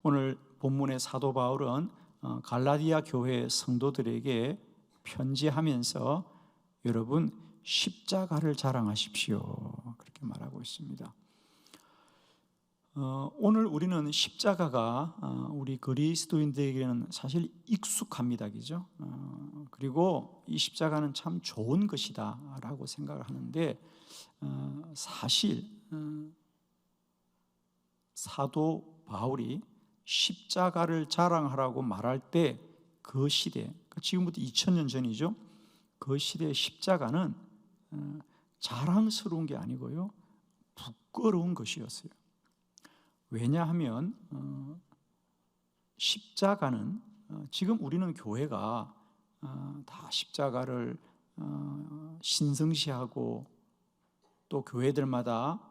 오늘 본문의 사도 바울은 갈라디아 교회 성도들에게 편지하면서 여러분 십자가를 자랑하십시오 그렇게 말하고 있습니다. 오늘 우리는 십자가가 우리 그리스도인들에게는 사실 익숙합니다, 그죠? 그리고 이 십자가는 참 좋은 것이다 라고 생각을 하는데 사실 사도 바울이 십자가를 자랑하라고 말할 때 그 시대, 지금부터 2000년 전이죠. 그 시대의 십자가는 자랑스러운 게 아니고요, 부끄러운 것이었어요. 왜냐하면 십자가는 지금 우리는 교회가 다 십자가를 신성시하고 또 교회들마다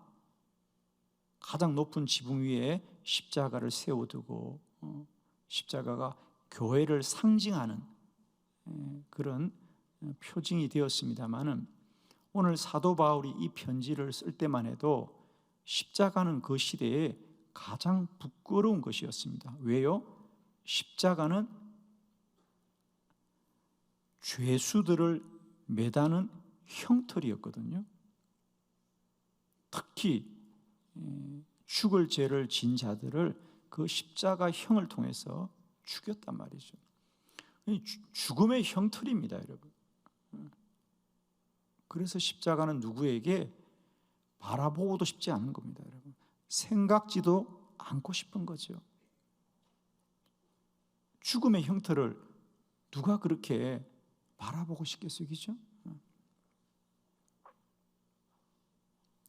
가장 높은 지붕 위에 십자가를 세워두고 십자가가 교회를 상징하는 그런 표징이 되었습니다마는 오늘 사도 바울이 이 편지를 쓸 때만 해도 십자가는 그 시대에 가장 부끄러운 것이었습니다. 왜요? 십자가는 죄수들을 매다는 형틀이었거든요. 특히 죽을 죄를 진 자들을 그 십자가 형을 통해서 죽였단 말이죠. 죽음의 형틀입니다, 여러분. 그래서 십자가는 누구에게 바라보고도 싶지 않은 겁니다, 여러분. 생각지도 않고 싶은 거죠. 죽음의 형태를 누가 그렇게 바라보고 싶겠어요, 그죠?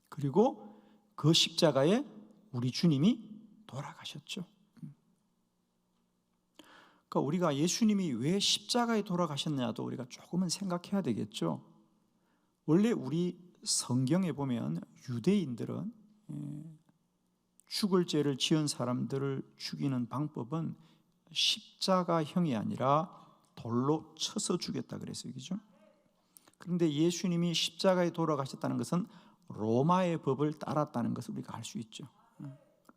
그리고 그 십자가에 우리 주님이 돌아가셨죠. 그러니까 우리가 예수님이 왜 십자가에 돌아가셨냐도 우리가 조금은 생각해야 되겠죠. 원래 우리 성경에 보면 유대인들은 죽을 죄를 지은 사람들을 죽이는 방법은 십자가형이 아니라 돌로 쳐서 죽였다 그랬어요, 그죠? 그런데 예수님이 십자가에 돌아가셨다는 것은 로마의 법을 따랐다는 것을 우리가 알 수 있죠.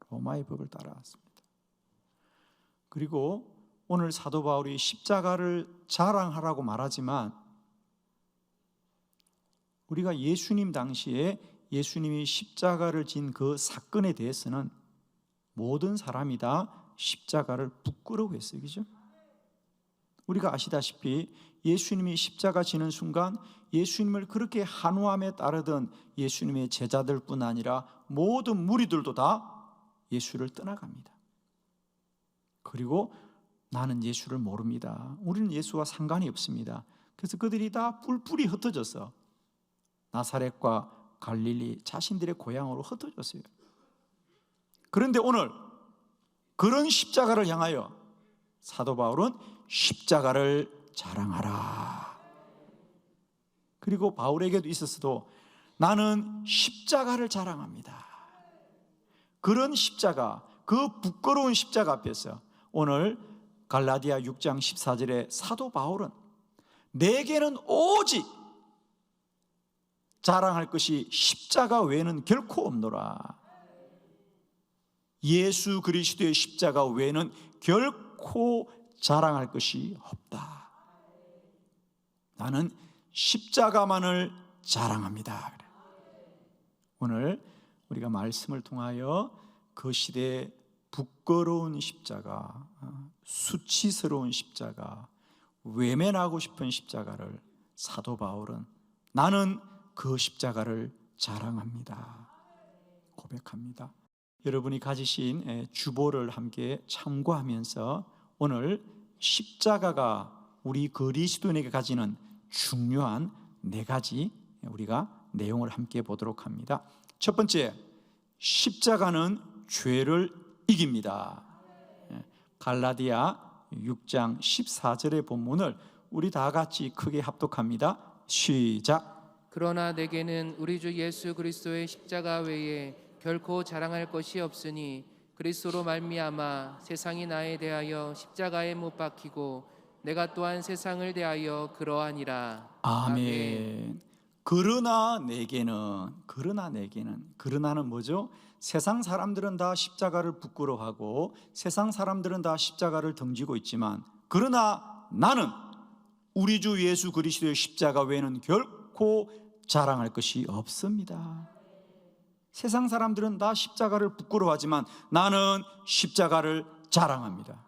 로마의 법을 따라왔습니다. 그리고 오늘 사도 바울이 십자가를 자랑하라고 말하지만 우리가 예수님 당시에 예수님이 십자가를 진 그 사건에 대해서는 모든 사람이 다 십자가를 부끄러워했어요, 그죠? 우리가 아시다시피 예수님이 십자가 지는 순간 예수님을 그렇게 한우함에 따르던 예수님의 제자들뿐 아니라 모든 무리들도 다 예수를 떠나갑니다. 그리고 나는 예수를 모릅니다. 우리는 예수와 상관이 없습니다. 그래서 그들이 다 뿔뿔이 흩어져서 나사렛과 갈릴리 자신들의 고향으로 흩어졌어요. 그런데 오늘 그런 십자가를 향하여 사도 바울은 십자가를 자랑하라. 그리고 바울에게도 있었어도 나는 십자가를 자랑합니다. 그런 십자가, 그 부끄러운 십자가 앞에서 오늘 갈라디아 6장 14절에 사도 바울은 내게는 오직 자랑할 것이 십자가 외에는 결코 없노라. 예수 그리스도의 십자가 외에는 결코 자랑할 것이 없다. 나는 십자가만을 자랑합니다. 오늘 우리가 말씀을 통하여 그 시대의 부끄러운 십자가, 수치스러운 십자가, 외면하고 싶은 십자가를 사도 바울은 나는 그 십자가를 자랑합니다. 고백합니다. 여러분이 가지신 주보를 함께 참고하면서 오늘 십자가가 우리 그리스도인에게 가지는 중요한 4가지 우리가 내용을 함께 보도록 합니다. 첫 번째, 십자가는 죄를 이깁니다. 갈라디아 6장 14절의 본문을 우리 다 같이 크게 합독합니다. 시작. 그러나 내게는 우리 주 예수 그리스도의 십자가 외에 결코 자랑할 것이 없으니 그리스도로 말미암아 세상이 나에 대하여 십자가에 못 박히고 내가 또한 세상을 대하여 그러하니라. 아멘. 그러나 내게는 뭐죠? 세상 사람들은 다 십자가를 부끄러워하고 세상 사람들은 다 십자가를 등지고 있지만 그러나 나는 우리 주 예수 그리스도의 십자가 외에는 결코 자랑할 것이 없습니다. 세상 사람들은 다 십자가를 부끄러워하지만 나는 십자가를 자랑합니다.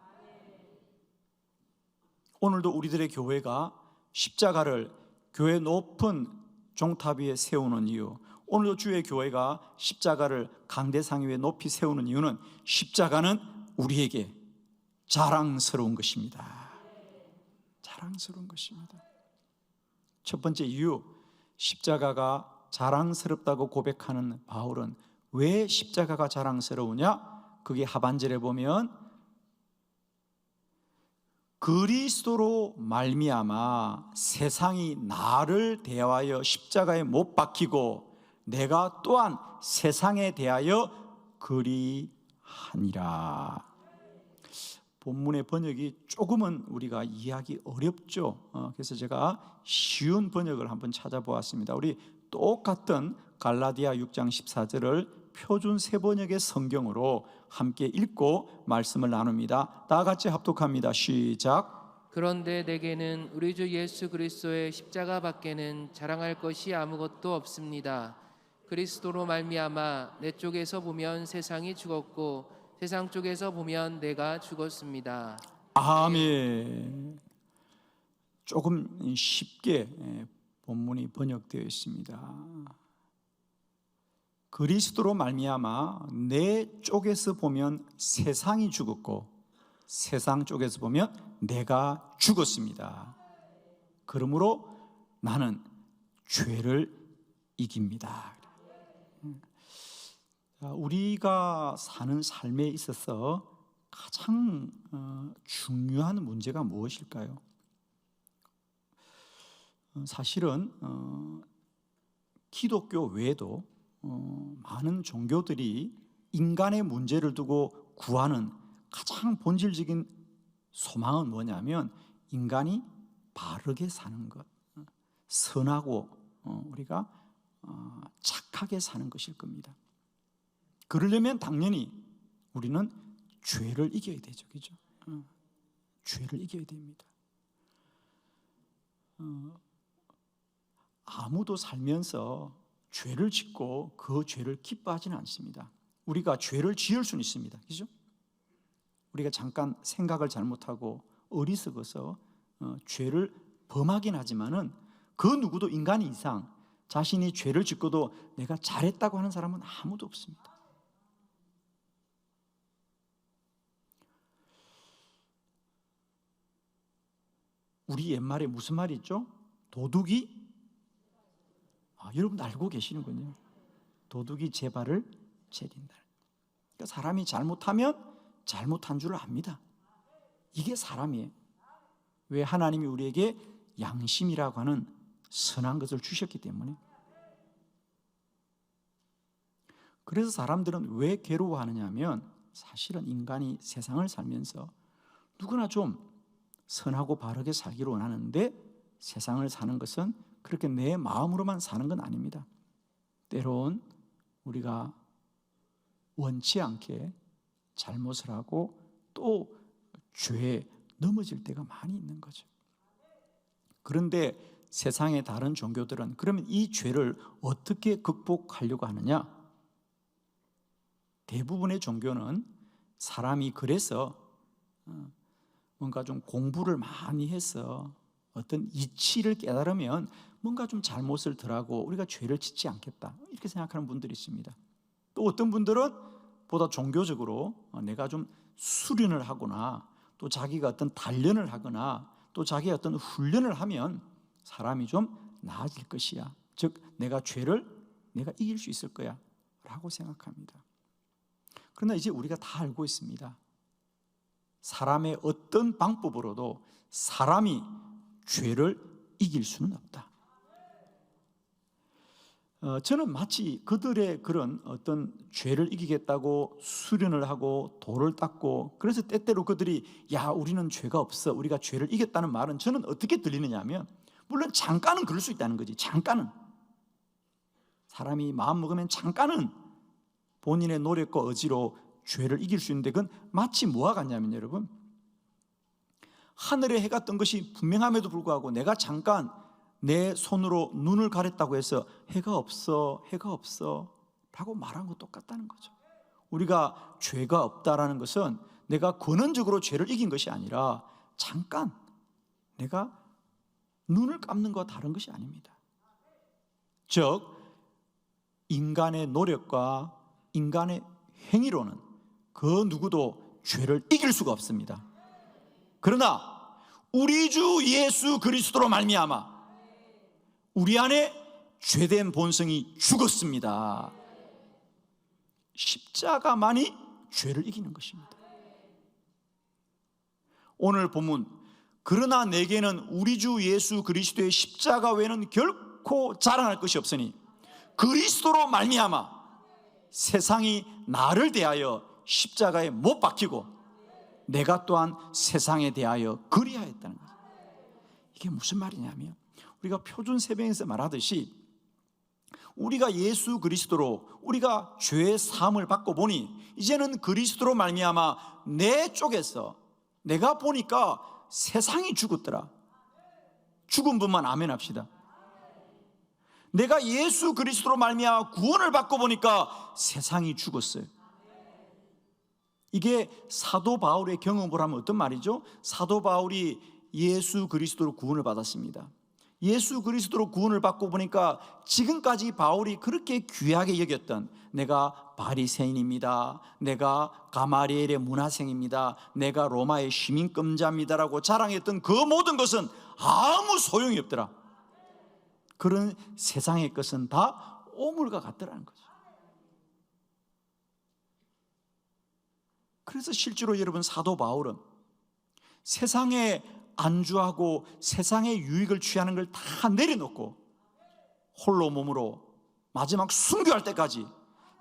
오늘도 우리들의 교회가 십자가를 교회 높은 종탑 위에 세우는 이유, 오늘도 주의 교회가 십자가를 강대상 위에 높이 세우는 이유는 십자가는 우리에게 자랑스러운 것입니다. 자랑스러운 것입니다. 첫 번째 이유, 십자가가 자랑스럽다고 고백하는 바울은 왜 십자가가 자랑스러우냐? 그게 하반절에 보면 그리스도로 말미암아 세상이 나를 대하여 십자가에 못 박히고 내가 또한 세상에 대하여 그리하니라. 본문의 번역이 조금은 우리가 이해하기 어렵죠. 그래서 제가 쉬운 번역을 한번 찾아보았습니다. 우리 똑같은 갈라디아 6장 14절을 표준 세번역의 성경으로 함께 읽고 말씀을 나눕니다. 다 같이 합독합니다. 시작. 그런데 내게는 우리 주 예수 그리스도의 십자가 밖에는 자랑할 것이 아무것도 없습니다. 그리스도로 말미암아 내 쪽에서 보면 세상이 죽었고 세상 쪽에서 보면 내가 죽었습니다. 아멘. 조금 쉽게 본문이 번역되어 있습니다. 그리스도로 말미암아 내 쪽에서 보면 세상이 죽었고 세상 쪽에서 보면 내가 죽었습니다. 그러므로 나는 죄를 이깁니다. 우리가 사는 삶에 있어서 가장 중요한 문제가 무엇일까요? 사실은 기독교 외에도 많은 종교들이 인간의 문제를 두고 구하는 가장 본질적인 소망은 뭐냐면 인간이 바르게 사는 것, 선하고 우리가 착하게 사는 것일 겁니다. 그러려면 당연히 우리는 죄를 이겨야 되죠, 그죠? 죄를 이겨야 됩니다. 아무도 살면서 죄를 짓고 그 죄를 기뻐하지는 않습니다. 우리가 죄를 지을 수는 있습니다, 그죠? 우리가 잠깐 생각을 잘못하고 어리석어서 죄를 범하긴 하지만은 그 누구도 인간 이상 자신이 죄를 짓고도 내가 잘했다고 하는 사람은 아무도 없습니다. 우리 옛말에 무슨 말이 있죠? 도둑이 여러분 알고 계시는군요. 도둑이 제 발을 재린다. 그러니까 사람이 잘못하면 잘못한 줄 압니다. 이게 사람이에요. 왜? 하나님이 우리에게 양심이라고 하는 선한 것을 주셨기 때문에. 그래서 사람들은 왜 괴로워하느냐 하면 사실은 인간이 세상을 살면서 누구나 좀 선하고 바르게 살기를 원하는데 세상을 사는 것은 그렇게 내 마음으로만 사는 건 아닙니다. 때론 우리가 원치 않게 잘못을 하고 또 죄에 넘어질 때가 많이 있는 거죠. 그런데 세상의 다른 종교들은 그러면 이 죄를 어떻게 극복하려고 하느냐? 대부분의 종교는 사람이 그래서 뭔가 좀 공부를 많이 해서 어떤 이치를 깨달으면 뭔가 좀 잘못을 덜하고 우리가 죄를 짓지 않겠다 이렇게 생각하는 분들이 있습니다. 또 어떤 분들은 보다 종교적으로 내가 좀 수련을 하거나 또 자기가 어떤 단련을 하거나 또 자기가 어떤 훈련을 하면 사람이 좀 나아질 것이야. 즉 내가 죄를 내가 이길 수 있을 거야 라고 생각합니다. 그러나 이제 우리가 다 알고 있습니다. 사람의 어떤 방법으로도 사람이 죄를 이길 수는 없다. 저는 마치 그들의 그런 어떤 죄를 이기겠다고 수련을 하고 돌을 닦고 그래서 때때로 그들이 야 우리는 죄가 없어 우리가 죄를 이겼다는 말은 저는 어떻게 들리느냐 하면 물론 잠깐은 그럴 수 있다는 거지. 잠깐은. 사람이 마음 먹으면 잠깐은 본인의 노력과 의지로 죄를 이길 수 있는데, 그건 마치 뭐와 같냐면 여러분, 하늘에 해가 뜬 것이 분명함에도 불구하고 내가 잠깐 내 손으로 눈을 가렸다고 해서 해가 없어 라고 말한 거 똑같다는 거죠. 우리가 죄가 없다라는 것은 내가 근원적으로 죄를 이긴 것이 아니라 잠깐 내가 눈을 감는 것과 다른 것이 아닙니다. 즉 인간의 노력과 인간의 행위로는 그 누구도 죄를 이길 수가 없습니다. 그러나 우리 주 예수 그리스도로 말미암아 우리 안에 죄된 본성이 죽었습니다. 십자가만이 죄를 이기는 것입니다. 오늘 본문, 그러나 내게는 우리 주 예수 그리스도의 십자가 외에는 결코 자랑할 것이 없으니 그리스도로 말미암아 세상이 나를 대하여 십자가에 못 박히고 내가 또한 세상에 대하여 그리하였다는 거예요. 이게 무슨 말이냐면, 우리가 표준 세배에서 말하듯이 우리가 예수 그리스도로 우리가 죄의 사함을 받고 보니 이제는 그리스도로 말미암아 내 쪽에서 내가 보니까 세상이 죽었더라. 죽은 분만 아멘 합시다. 내가 예수 그리스도로 말미암아 구원을 받고 보니까 세상이 죽었어요. 이게 사도 바울의 경험을 하면 어떤 말이죠? 사도 바울이 예수 그리스도로 구원을 받았습니다. 예수 그리스도로 구원을 받고 보니까 지금까지 바울이 그렇게 귀하게 여겼던, 내가 바리새인입니다, 내가 가마리엘의 문하생입니다, 내가 로마의 시민권자입니다라고 자랑했던 그 모든 것은 아무 소용이 없더라. 그런 세상의 것은 다 오물과 같더라는 거죠. 그래서 실제로 여러분, 사도 바울은 세상에 안주하고 세상의 유익을 취하는 걸 다 내려놓고 홀로 몸으로 마지막 순교할 때까지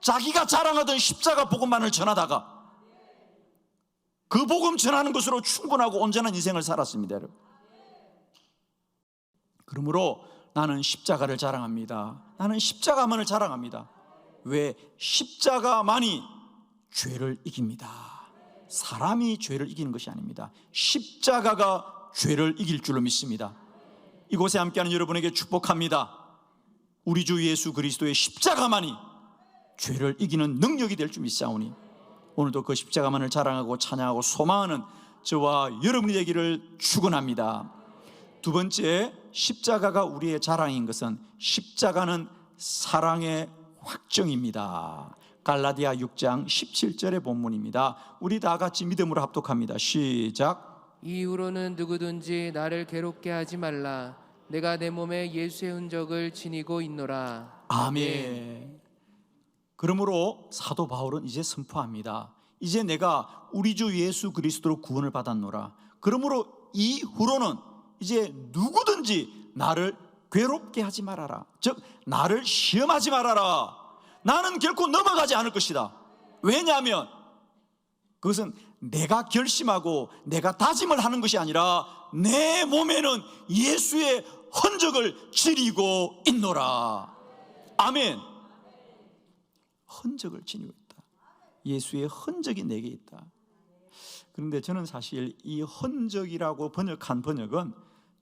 자기가 자랑하던 십자가 복음만을 전하다가 그 복음 전하는 것으로 충분하고 온전한 인생을 살았습니다, 여러분. 그러므로 나는 십자가를 자랑합니다. 나는 십자가만을 자랑합니다. 왜? 십자가만이 죄를 이깁니다. 사람이 죄를 이기는 것이 아닙니다. 십자가가 죄를 이길 줄로 믿습니다. 이곳에 함께하는 여러분에게 축복합니다. 우리 주 예수 그리스도의 십자가만이 죄를 이기는 능력이 될 줄 믿사오니 오늘도 그 십자가만을 자랑하고 찬양하고 소망하는 저와 여러분이 되기를 축원합니다. 두 번째, 십자가가 우리의 자랑인 것은 십자가는 사랑의 확정입니다. 갈라디아 6장 17절의 본문입니다. 우리 다 같이 믿음으로 합독합니다. 시작. 이후로는 누구든지 나를 괴롭게 하지 말라. 내가 내 몸에 예수의 흔적을 지니고 있노라. 아멘. 그러므로 사도 바울은 이제 선포합니다. 이제 내가 우리 주 예수 그리스도로 구원을 받았노라. 그러므로 이후로는 이제 누구든지 나를 괴롭게 하지 말아라. 즉 나를 시험하지 말아라. 나는 결코 넘어가지 않을 것이다. 왜냐하면 그것은 내가 결심하고 내가 다짐을 하는 것이 아니라 내 몸에는 예수의 흔적을 지니고 있노라. 아멘. 흔적을 지니고 있다. 예수의 흔적이 내게 있다. 그런데 저는 사실 이 흔적이라고 번역한 번역은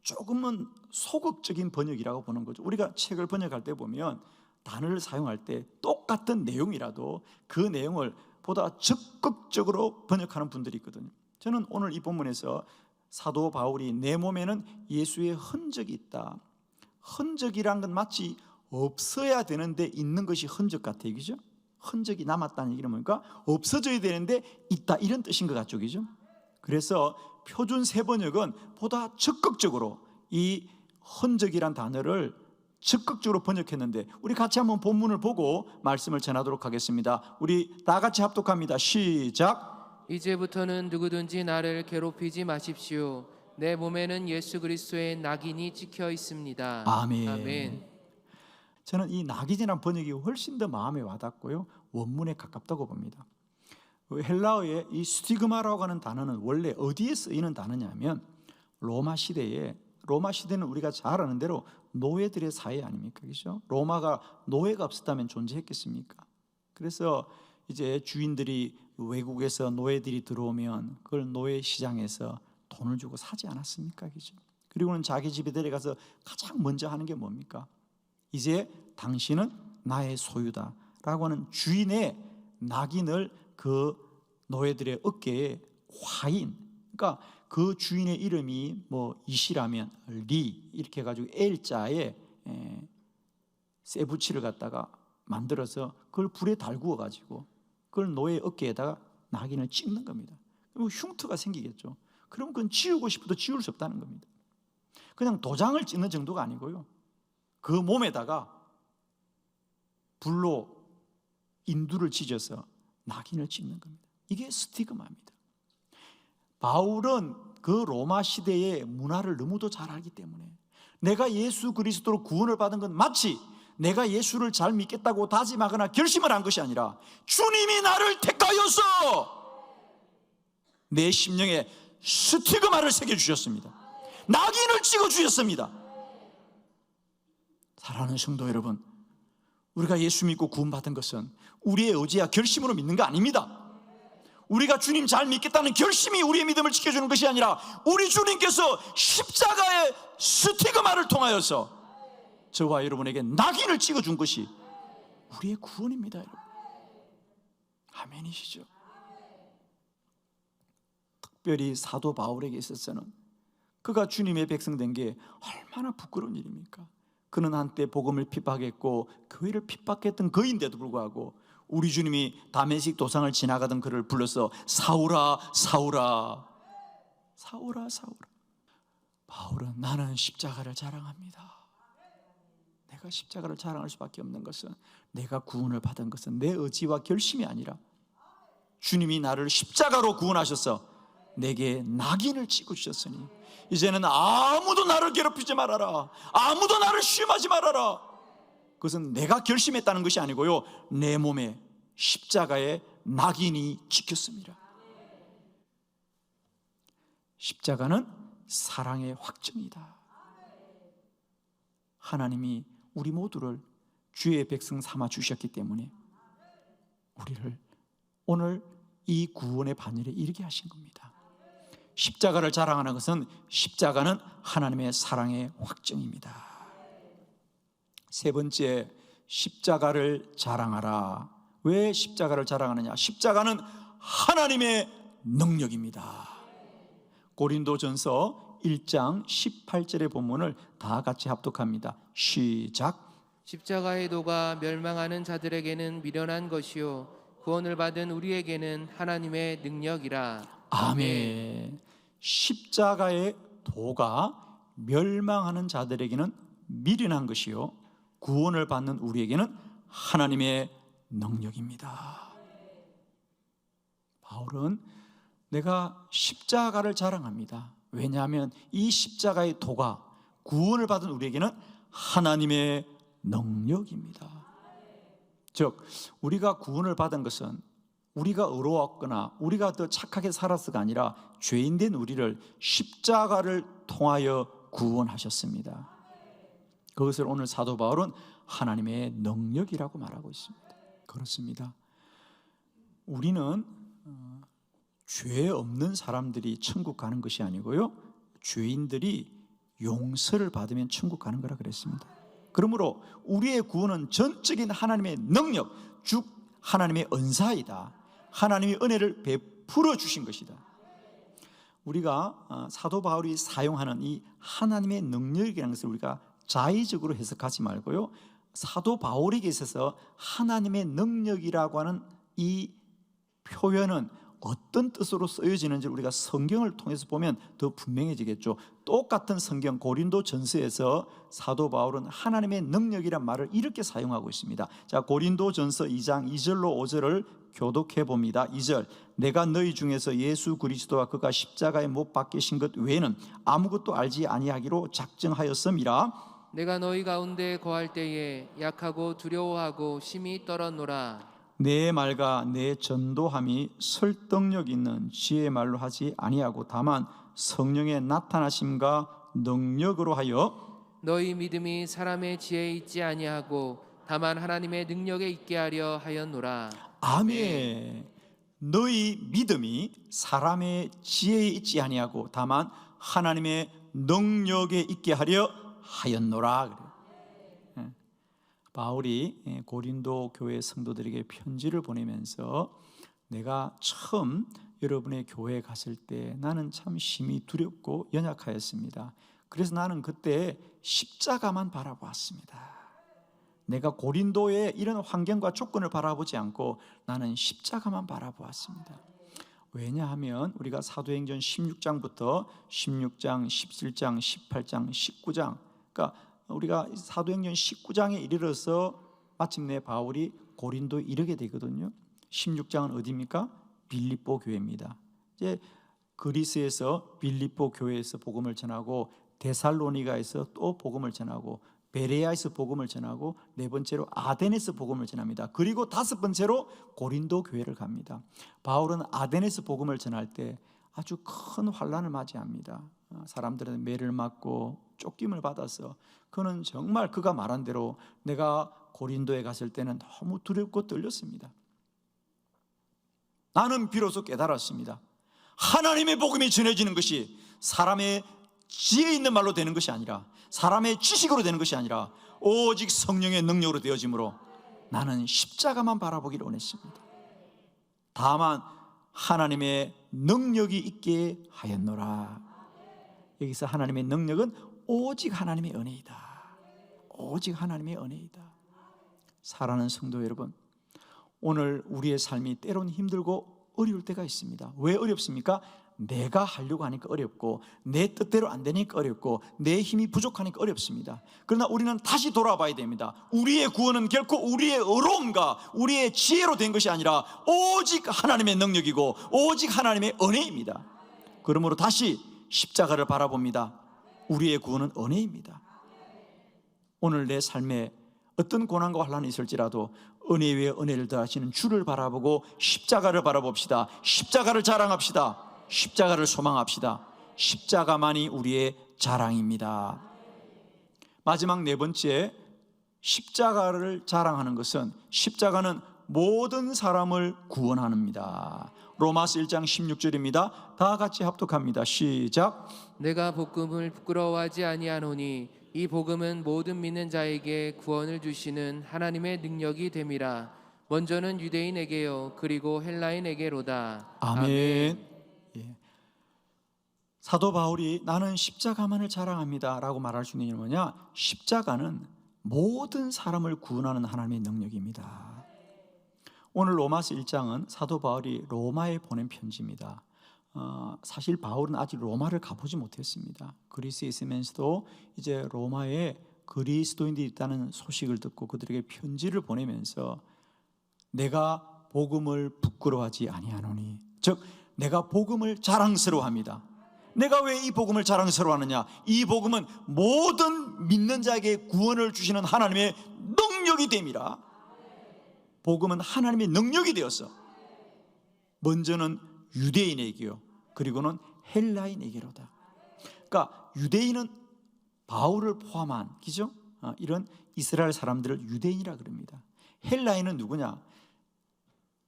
조금은 소극적인 번역이라고 보는 거죠. 우리가 책을 번역할 때 보면 단어를 사용할 때 똑같은 내용이라도 그 내용을 보다 적극적으로 번역하는 분들이 있거든요. 저는 오늘 이 본문에서 사도 바울이 내 몸에는 예수의 흔적이 있다. 흔적이란 건 마치 없어야 되는데 있는 것이 흔적 같아요. 그죠? 흔적이 남았다는 얘기는 뭡니까? 없어져야 되는데 있다, 이런 뜻인 것 같죠. 그죠? 그래서 표준 세번역은 보다 적극적으로 이 흔적이란 단어를 적극적으로 번역했는데, 우리 같이 한번 본문을 보고 말씀을 전하도록 하겠습니다. 우리 다 같이 합독합니다. 시작. 이제부터는 누구든지 나를 괴롭히지 마십시오. 내 몸에는 예수 그리스도의 낙인이 찍혀 있습니다. 아멘. 아멘. 저는 이 낙인이라는 번역이 훨씬 더 마음에 와닿고요, 원문에 가깝다고 봅니다. 헬라어의 이 스티그마라고 하는 단어는 원래 어디에 쓰이는 단어냐면 로마 시대에 로마 시대는 우리가 잘 아는 대로 노예들의 사회 아닙니까? 그렇죠? 로마가 노예가 없었다면 존재했겠습니까? 그래서 이제 주인들이 외국에서 노예들이 들어오면 그걸 노예 시장에서 돈을 주고 사지 않았습니까? 그렇죠? 그리고는 자기 집에 데려가서 가장 먼저 하는 게 뭡니까? 이제 당신은 나의 소유다 라고 하는 주인의 낙인을 그 노예들의 어깨에 화인, 그러니까 그 주인의 이름이 뭐 이시라면 리 이렇게 해가지고 L자에 세부치를 갖다가 만들어서 그걸 불에 달구어 가지고 그걸 노예 어깨에다가 낙인을 찍는 겁니다. 그럼 흉터가 생기겠죠. 그럼 그건 지우고 싶어도 지울 수 없다는 겁니다. 그냥 도장을 찍는 정도가 아니고요, 그 몸에다가 불로 인두를 찢어서 낙인을 찍는 겁니다. 이게 스티그마입니다. 바울은 그 로마 시대의 문화를 너무도 잘 알기 때문에 내가 예수 그리스도로 구원을 받은 건 마치 내가 예수를 잘 믿겠다고 다짐하거나 결심을 한 것이 아니라 주님이 나를 택하여서 내 심령에 스티그마를 새겨주셨습니다. 낙인을 찍어주셨습니다. 사랑하는 성도 여러분, 우리가 예수 믿고 구원받은 것은 우리의 의지와 결심으로 믿는 거 아닙니다. 우리가 주님 잘 믿겠다는 결심이 우리의 믿음을 지켜주는 것이 아니라 우리 주님께서 십자가의 스티그마를 통하여서 저와 여러분에게 낙인을 찍어준 것이 우리의 구원입니다. 여러분, 아멘이시죠? 특별히 사도 바울에게 있어서는 그가 주님의 백성 된 게 얼마나 부끄러운 일입니까? 그는 한때 복음을 핍박했고 교회를 핍박했던 그인데도 불구하고 우리 주님이 다메섹 도상을 지나가던 그를 불러서 사울아 사울아 사울아 사울아. 바울은 나는 십자가를 자랑합니다. 내가 십자가를 자랑할 수밖에 없는 것은 내가 구원을 받은 것은 내 의지와 결심이 아니라 주님이 나를 십자가로 구원하셔서 내게 낙인을 찍어주셨으니 이제는 아무도 나를 괴롭히지 말아라, 아무도 나를 시험하지 말아라. 그것은 내가 결심했다는 것이 아니고요, 내 몸에 십자가의 낙인이 찍혔습니다. 십자가는 사랑의 확증이다. 하나님이 우리 모두를 주의 백성 삼아 주셨기 때문에 우리를 오늘 이 구원의 반열에 이르게 하신 겁니다. 십자가를 자랑하는 것은 십자가는 하나님의 사랑의 확증입니다. 세 번째, 십자가를 자랑하라. 왜 십자가를 자랑하느냐? 십자가는 하나님의 능력입니다. 고린도전서 1장 18절의 본문을 다 같이 합독합니다. 시작. 십자가의 도가 멸망하는 자들에게는 미련한 것이요 구원을 받은 우리에게는 하나님의 능력이라. 아멘. 십자가의 도가 멸망하는 자들에게는 미련한 것이요 구원을 받는 우리에게는 하나님의 능력입니다. 바울은 내가 십자가를 자랑합니다. 왜냐하면 이 십자가의 도가 구원을 받은 우리에게는 하나님의 능력입니다. 즉 우리가 구원을 받은 것은 우리가 의로웠거나 우리가 더 착하게 살아서가 아니라 죄인된 우리를 십자가를 통하여 구원하셨습니다. 그것을 오늘 사도 바울은 하나님의 능력이라고 말하고 있습니다. 그렇습니다. 우리는 죄 없는 사람들이 천국 가는 것이 아니고요, 죄인들이 용서를 받으면 천국 가는 거라 그랬습니다. 그러므로 우리의 구원은 전적인 하나님의 능력, 즉 하나님의 은사이다. 하나님의 은혜를 베풀어 주신 것이다. 우리가 사도 바울이 사용하는 이 하나님의 능력이라는 것을 우리가 자의적으로 해석하지 말고요, 사도 바울에게 있어서 하나님의 능력이라고 하는 이 표현은 어떤 뜻으로 쓰여지는지 우리가 성경을 통해서 보면 더 분명해지겠죠. 똑같은 성경 고린도전서에서 사도 바울은 하나님의 능력이란 말을 이렇게 사용하고 있습니다. 자, 고린도전서 2장 2절로 5절을 교독해 봅니다. 2절. 내가 너희 중에서 예수 그리스도와 그가 십자가에 못 박히신 것 외에는 아무것도 알지 아니하기로 작정하였음이라. 내가 너희 가운데 거할 때에 약하고 두려워하고 심히 떨었노라. 내 말과 내 전도함이 설득력 있는 지혜의 말로 하지 아니하고 다만 성령의 나타나심과 능력으로 하여 너희 믿음이 사람의 지혜에 있지 아니하고 다만 하나님의 능력에 있게 하려 하였노라. 아멘. 너희 믿음이 사람의 지혜에 있지 아니하고 다만 하나님의 능력에 있게 하려 하였노라. 그래요. 바울이 고린도 교회 성도들에게 편지를 보내면서 내가 처음 여러분의 교회에 갔을 때 나는 참 심히 두렵고 연약하였습니다. 그래서 나는 그때 십자가만 바라보았습니다. 내가 고린도의 이런 환경과 조건을 바라보지 않고 나는 십자가만 바라보았습니다. 왜냐하면 우리가 사도행전 16장부터 16장, 17장, 18장, 19장, 그러니까 우리가 사도행전 19장에 이르러서 마침내 바울이 고린도에 이르게 되거든요. 16장은 어디입니까? 빌립보 교회입니다. 이제 그리스에서 빌립보 교회에서 복음을 전하고 데살로니가에서 또 복음을 전하고 베레아에서 복음을 전하고 네 번째로 아덴에서 복음을 전합니다. 그리고 다섯 번째로 고린도 교회를 갑니다. 바울은 아덴에서 복음을 전할 때 아주 큰 환난을 맞이합니다. 사람들은 매를 맞고 쫓김을 받아서 그는 정말 그가 말한 대로 내가 고린도에 갔을 때는 너무 두렵고 떨렸습니다. 나는 비로소 깨달았습니다. 하나님의 복음이 전해지는 것이 사람의 지혜 있는 말로 되는 것이 아니라 사람의 지식으로 되는 것이 아니라 오직 성령의 능력으로 되어지므로 나는 십자가만 바라보기를 원했습니다. 다만 하나님의 능력이 있게 하였노라. 여기서 하나님의 능력은 오직 하나님의 은혜이다. 오직 하나님의 은혜이다. 사랑하는 성도 여러분, 오늘 우리의 삶이 때론 힘들고 어려울 때가 있습니다. 왜 어렵습니까? 내가 하려고 하니까 어렵고 내 뜻대로 안 되니까 어렵고 내 힘이 부족하니까 어렵습니다. 그러나 우리는 다시 돌아봐야 됩니다. 우리의 구원은 결코 우리의 의로움과 우리의 지혜로 된 것이 아니라 오직 하나님의 능력이고 오직 하나님의 은혜입니다. 그러므로 다시 십자가를 바라봅니다. 우리의 구원은 은혜입니다. 오늘 내 삶에 어떤 고난과 환난이 있을지라도 은혜 위에 은혜를 더하시는 주를 바라보고 십자가를 바라봅시다. 십자가를 자랑합시다. 십자가를 소망합시다. 십자가만이 우리의 자랑입니다. 마지막 네 번째, 십자가를 자랑하는 것은 십자가는 모든 사람을 구원합니다. 로마서 1장 16절입니다. 다 같이 합독합니다. 시작. 내가 복음을 부끄러워하지 아니하노니 이 복음은 모든 믿는 자에게 구원을 주시는 하나님의 능력이 됨이라. 먼저는 유대인에게요 그리고 헬라인에게로다. 아멘. 예. 사도 바울이 나는 십자가만을 자랑합니다 라고 말할 수 있는 이유는 뭐냐? 십자가는 모든 사람을 구원하는 하나님의 능력입니다. 오늘 로마서 1장은 사도 바울이 로마에 보낸 편지입니다. 사실 바울은 아직 로마를 가보지 못했습니다. 그리스에 있으면서도 이제 로마에 그리스도인들이 있다는 소식을 듣고 그들에게 편지를 보내면서 내가 복음을 부끄러워하지 아니하노니, 즉 내가 복음을 자랑스러워합니다. 내가 왜 이 복음을 자랑스러워하느냐? 이 복음은 모든 믿는 자에게 구원을 주시는 하나님의 능력이 됨이라. 복음은 하나님의 능력이 되어서 먼저는 유대인에게요 그리고는 헬라인에게로다. 그러니까 유대인은 바울을 포함한 그죠? 이런 이스라엘 사람들을 유대인이라 그럽니다. 헬라인은 누구냐?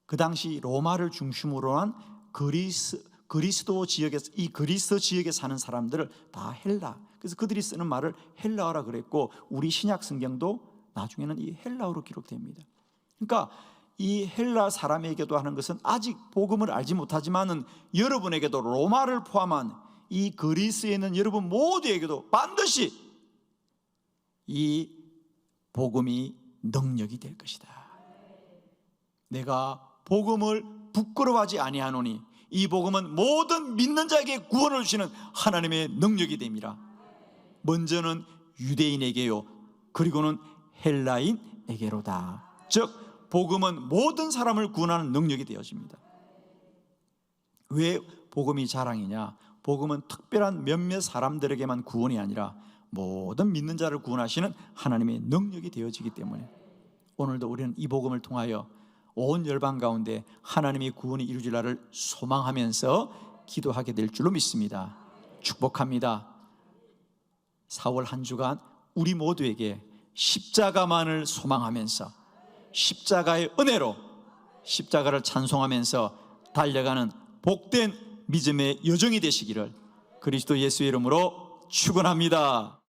그 당시 로마를 중심으로 한 그리스도 지역에, 이 그리스 지역에 사는 사람들을 다 헬라. 그래서 그들이 쓰는 말을 헬라어라 그랬고 우리 신약 성경도 나중에는 이 헬라어로 기록됩니다. 그러니까 이 헬라 사람에게도 하는 것은 아직 복음을 알지 못하지만은 여러분에게도 로마를 포함한 이 그리스에 있는 여러분 모두에게도 반드시 이 복음이 능력이 될 것이다. 내가 복음을 부끄러워하지 아니하노니 이 복음은 모든 믿는 자에게 구원을 주시는 하나님의 능력이 됨이라. 먼저는 유대인에게요 그리고는 헬라인에게로다. 즉 복음은 모든 사람을 구원하는 능력이 되어집니다. 왜 복음이 자랑이냐? 복음은 특별한 몇몇 사람들에게만 구원이 아니라 모든 믿는 자를 구원하시는 하나님의 능력이 되어지기 때문에 오늘도 우리는 이 복음을 통하여 온 열방 가운데 하나님의 구원이 이루어질날을 소망하면서 기도하게 될 줄로 믿습니다. 축복합니다. 4월 한 주간 우리 모두에게 십자가만을 소망하면서 십자가의 은혜로 십자가를 찬송하면서 달려가는 복된 믿음의 여정이 되시기를 그리스도 예수의 이름으로 축원합니다.